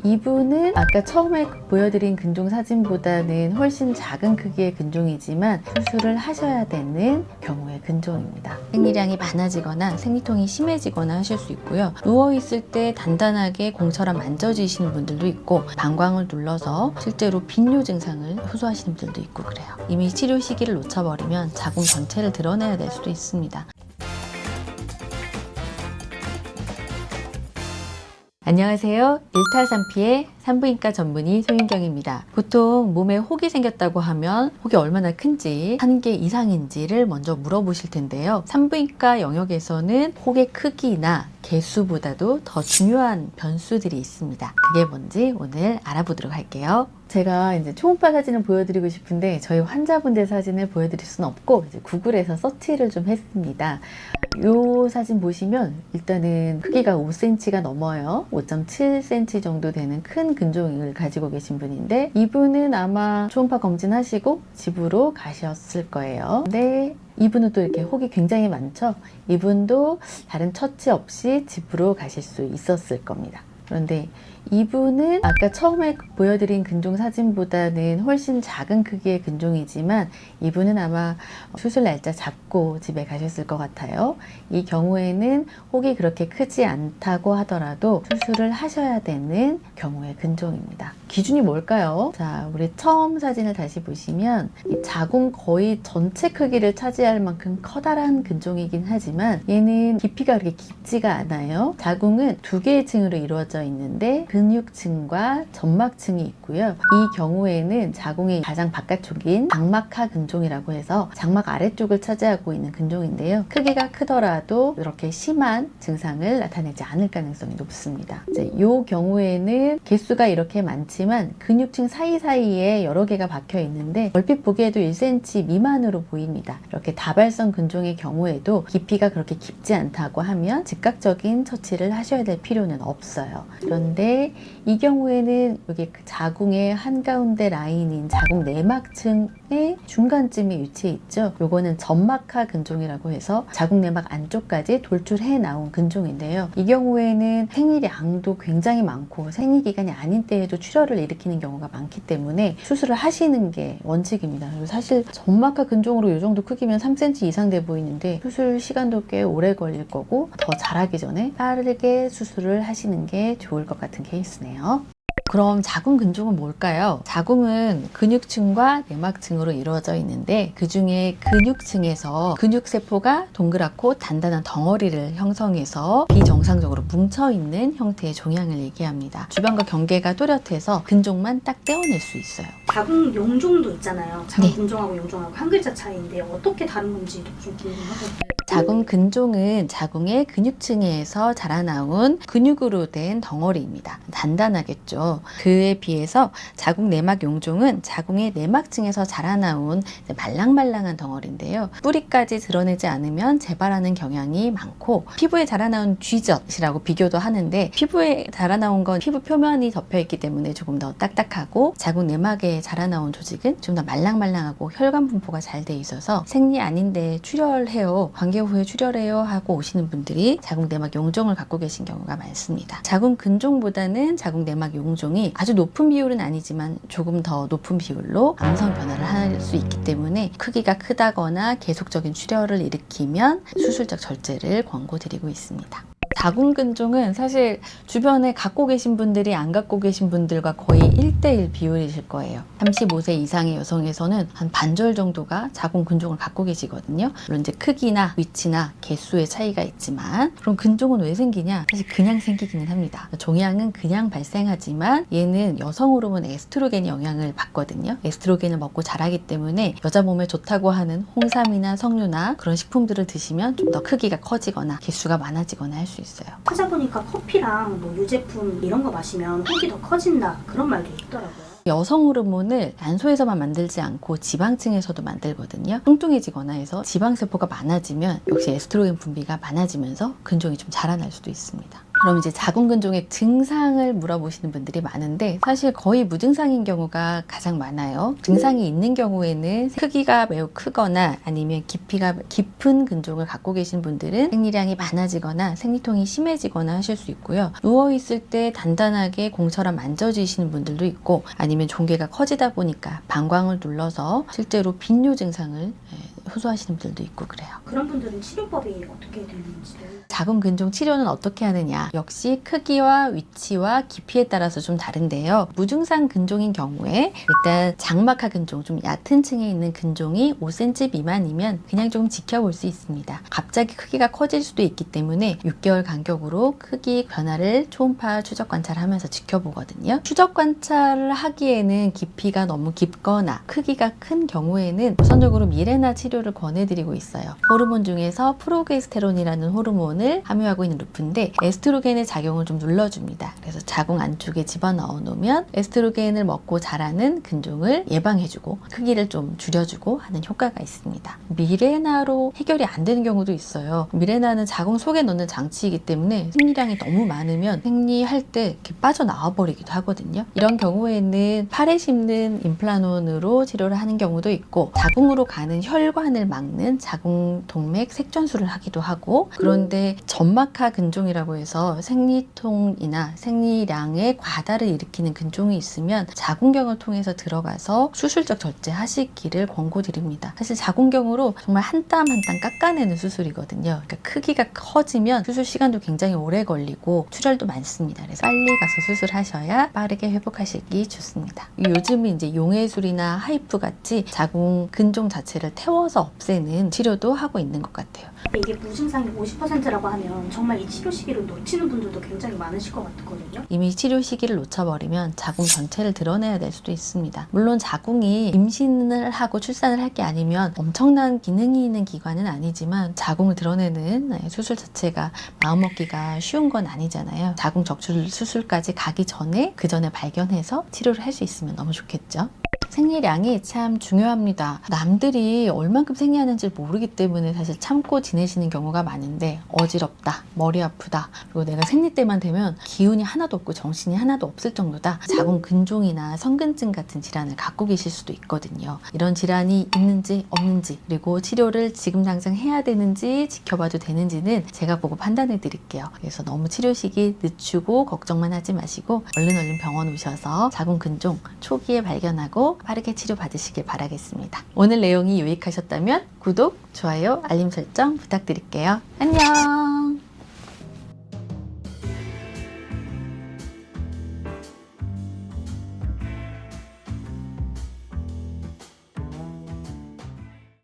이분은 아까 처음에 보여드린 근종 사진보다는 훨씬 작은 크기의 근종이지만 수술을 하셔야 되는 경우의 근종입니다. 생리량이 많아지거나 생리통이 심해지거나 하실 수 있고요. 누워있을 때 단단하게 공처럼 만져주시는 분들도 있고, 방광을 눌러서 실제로 빈뇨 증상을 호소하시는 분들도 있고 그래요. 이미 치료 시기를 놓쳐버리면 자궁 전체를 드러내야 될 수도 있습니다. 안녕하세요. 일타삼피의 산부인과 전문의 송윤경입니다. 보통 몸에 혹이 생겼다고 하면 혹이 얼마나 큰지, 한 개 이상인지를 먼저 물어보실 텐데요. 산부인과 영역에서는 혹의 크기나 개수보다도 더 중요한 변수들이 있습니다. 그게 뭔지 오늘 알아보도록 할게요. 제가 이제 초음파 사진을 보여드리고 싶은데 저희 환자분들 사진을 보여드릴 수는 없고 이제 구글에서 서치를 좀 했습니다. 이 사진 보시면 일단은 크기가 5cm가 넘어요. 5.7cm 정도 되는 큰 근종을 가지고 계신 분인데, 이분은 아마 초음파 검진하시고 집으로 가셨을 거예요. 근데 이분은 또 이렇게 혹이 굉장히 많죠. 이분도 다른 처치 없이 집으로 가실 수 있었을 겁니다. 그런데 이분은 아까 처음에 보여드린 근종 사진보다는 훨씬 작은 크기의 근종이지만 이분은 아마 수술 날짜 잡고 집에 가셨을 것 같아요. 이 경우에는 혹이 그렇게 크지 않다고 하더라도 수술을 하셔야 되는 경우의 근종입니다. 기준이 뭘까요? 자, 우리 처음 사진을 다시 보시면 이 자궁 거의 전체 크기를 차지할 만큼 커다란 근종이긴 하지만 얘는 깊이가 그렇게 깊지가 않아요. 자궁은 두 개의 층으로 이루어져 있는데 근육층과 점막층이 있고요. 이 경우에는 자궁의 가장 바깥쪽인 장막하 근종이라고 해서 장막 아래쪽을 차지하고 있는 근종인데요. 크기가 크더라도 이렇게 심한 증상을 나타내지 않을 가능성이 높습니다. 이제 이 경우에는 개수가 이렇게 많지만 근육층 사이사이에 여러 개가 박혀 있는데 얼핏 보기에도 1cm 미만으로 보입니다. 이렇게 다발성 근종의 경우에도 깊이가 그렇게 깊지 않다고 하면 즉각적인 처치를 하셔야 될 필요는 없어요. 그런데 이 경우에는 여기 자궁의 한가운데 라인인 자궁 내막층의 중간쯤에 위치해 있죠. 요거는 점막하 근종이라고 해서 자궁 내막 안쪽까지 돌출해 나온 근종인데요. 이 경우에는 생리량도 굉장히 많고 생리기간이 아닌 때에도 출혈을 일으키는 경우가 많기 때문에 수술을 하시는 게 원칙입니다. 그리고 사실 점막하 근종으로 이 정도 크기면 3cm 이상 돼 보이는데 수술 시간도 꽤 오래 걸릴 거고, 더 잘하기 전에 빠르게 수술을 하시는 게 좋을 것 같은 케이스네요. 그럼 자궁 근종은 뭘까요? 자궁은 근육층과 내막층으로 이루어져 있는데 그 중에 근육층에서 근육세포가 동그랗고 단단한 덩어리를 형성해서 비정상적으로 뭉쳐있는 형태의 종양을 얘기합니다. 주변과 경계가 또렷해서 근종만 딱 떼어낼 수 있어요. 자궁 용종도 있잖아요. 자궁 근종하고 용종하고 한 글자 차이인데 어떻게 다른 건지도 좀 궁금하거든요. 자궁 근종은 자궁의 근육층에서 자라나온 근육으로 된 덩어리입니다. 단단하겠죠. 그에 비해서 자궁 내막 용종은 자궁의 내막층에서 자라나온 말랑말랑한 덩어리인데요. 뿌리까지 드러내지 않으면 재발하는 경향이 많고 피부에 자라나온 쥐젖이라고 비교도 하는데, 피부에 자라나온 건 피부 표면이 덮여있기 때문에 조금 더 딱딱하고 자궁 내막에 자라나온 조직은 좀 더 말랑말랑하고 혈관 분포가 잘 돼 있어서 생리 아닌데 출혈해요, 관계 후에 출혈해요 하고 오시는 분들이 자궁 내막 용종을 갖고 계신 경우가 많습니다. 자궁 근종보다는 자궁 내막 용종이 아주 높은 비율은 아니지만 조금 더 높은 비율로 암성 변화를 할 수 있기 때문에 크기가 크다거나 계속적인 출혈을 일으키면 수술적 절제를 권고드리고 있습니다. 자궁 근종은 사실 주변에 갖고 계신 분들이 안 갖고 계신 분들과 거의 1:1 비율이실 거예요. 35세 이상의 여성에서는 한 반절 정도가 자궁 근종을 갖고 계시거든요. 물론 이제 크기나 위치나 개수의 차이가 있지만, 그럼 근종은 왜 생기냐? 사실 그냥 생기기는 합니다. 종양은 그냥 발생하지만 얘는 여성 호르몬 에스트로겐이 영향을 받거든요. 에스트로겐을 먹고 자라기 때문에 여자 몸에 좋다고 하는 홍삼이나 석류나 그런 식품들을 드시면 좀 더 크기가 커지거나 개수가 많아지거나 할 수 있어요. 찾아보니까 커피랑 뭐 유제품 이런 거 마시면 혹이 더 커진다 그런 말도 있더라고요. 여성 호르몬을 난소에서만 만들지 않고 지방층에서도 만들거든요. 뚱뚱해지거나 해서 지방세포가 많아지면 역시 에스트로겐 분비가 많아지면서 근종이 좀 자라날 수도 있습니다. 그럼 이제 자궁근종의 증상을 물어보시는 분들이 많은데 사실 거의 무증상인 경우가 가장 많아요. 증상이 있는 경우에는 크기가 매우 크거나 아니면 깊이가 깊은 근종을 갖고 계신 분들은 생리량이 많아지거나 생리통이 심해지거나 하실 수 있고요. 누워있을 때 단단하게 공처럼 만져지시는 분들도 있고 아니면 종괴가 커지다 보니까 방광을 눌러서 실제로 빈뇨 증상을 호소하시는 분들도 있고 그래요. 그런 분들은 치료법이 어떻게 되는지를. 자궁근종 치료는 어떻게 하느냐? 역시 크기와 위치와 깊이에 따라서 좀 다른데요. 무증상 근종인 경우에 일단 장막하 근종, 좀 얕은 층에 있는 근종이 5cm 미만이면 그냥 좀 지켜볼 수 있습니다. 갑자기 크기가 커질 수도 있기 때문에 6개월 간격으로 크기 변화를 초음파 추적 관찰하면서 지켜보거든요. 추적 관찰을 하기에는 깊이가 너무 깊거나 크기가 큰 경우에는 우선적으로 미레나 치료를 권해드리고 있어요. 호르몬 중에서 프로게스테론이라는 호르몬을 함유하고 있는 루프인데 에스트로겐의 작용을 좀 눌러줍니다. 그래서 자궁 안쪽에 집어넣어 놓으면 에스트로겐을 먹고 자라는 근종을 예방해주고 크기를 좀 줄여주고 하는 효과가 있습니다. 미레나로 해결이 안 되는 경우도 있어요. 미레나는 자궁 속에 넣는 장치이기 때문에 생리량이 너무 많으면 생리할 때 이렇게 빠져나와 버리기도 하거든요. 이런 경우에는 팔에 심는 임플란론으로 치료를 하는 경우도 있고 자궁으로 가는 혈관을 막는 자궁 동맥 색전술을 하기도 하고 그런데 점막하 근종이라고 해서 생리통이나 생리량의 과다를 일으키는 근종이 있으면 자궁경을 통해서 들어가서 수술적 절제하시기를 권고드립니다. 사실 자궁경으로 정말 한 땀 한 땀 깎아내는 수술이거든요. 그러니까 크기가 커지면 수술 시간도 굉장히 오래 걸리고 출혈도 많습니다. 그래서 빨리 가서 수술하셔야 빠르게 회복하시기 좋습니다. 요즘은 이제 용해술이나 하이프 같이 자궁 근종 자체를 태워서 없애는 치료도 하고 있는 것 같아요. 근데 이게 무증상이 50%라고 하면 정말 이 치료 시기를 놓치는 분들도 굉장히 많으실 것 같거든요. 이미 치료 시기를 놓쳐버리면 자궁 전체를 드러내야 될 수도 있습니다. 물론 자궁이 임신을 하고 출산을 할 게 아니면 엄청난 기능이 있는 기관은 아니지만 자궁을 드러내는 수술 자체가 마음먹기가 쉬운 건 아니잖아요. 자궁 적출 수술까지 가기 전에 그 전에 발견해서 치료를 할 수 있으면 너무 좋겠죠. 생리량이 참 중요합니다. 남들이 얼만큼 생리하는지 모르기 때문에 사실 참고 지내시는 경우가 많은데 어지럽다, 머리 아프다, 그리고 내가 생리 때만 되면 기운이 하나도 없고 정신이 하나도 없을 정도다. 자궁 근종이나 성근증 같은 질환을 갖고 계실 수도 있거든요. 이런 질환이 있는지 없는지 그리고 치료를 지금 당장 해야 되는지 지켜봐도 되는지는 제가 보고 판단해 드릴게요. 그래서 너무 치료 시기 늦추고 걱정만 하지 마시고 얼른 병원 오셔서 자궁 근종 초기에 발견하고 빠르게 치료받으시길 바라겠습니다. 오늘 내용이 유익하셨다면 구독, 좋아요, 알림 설정 부탁드릴게요. 안녕!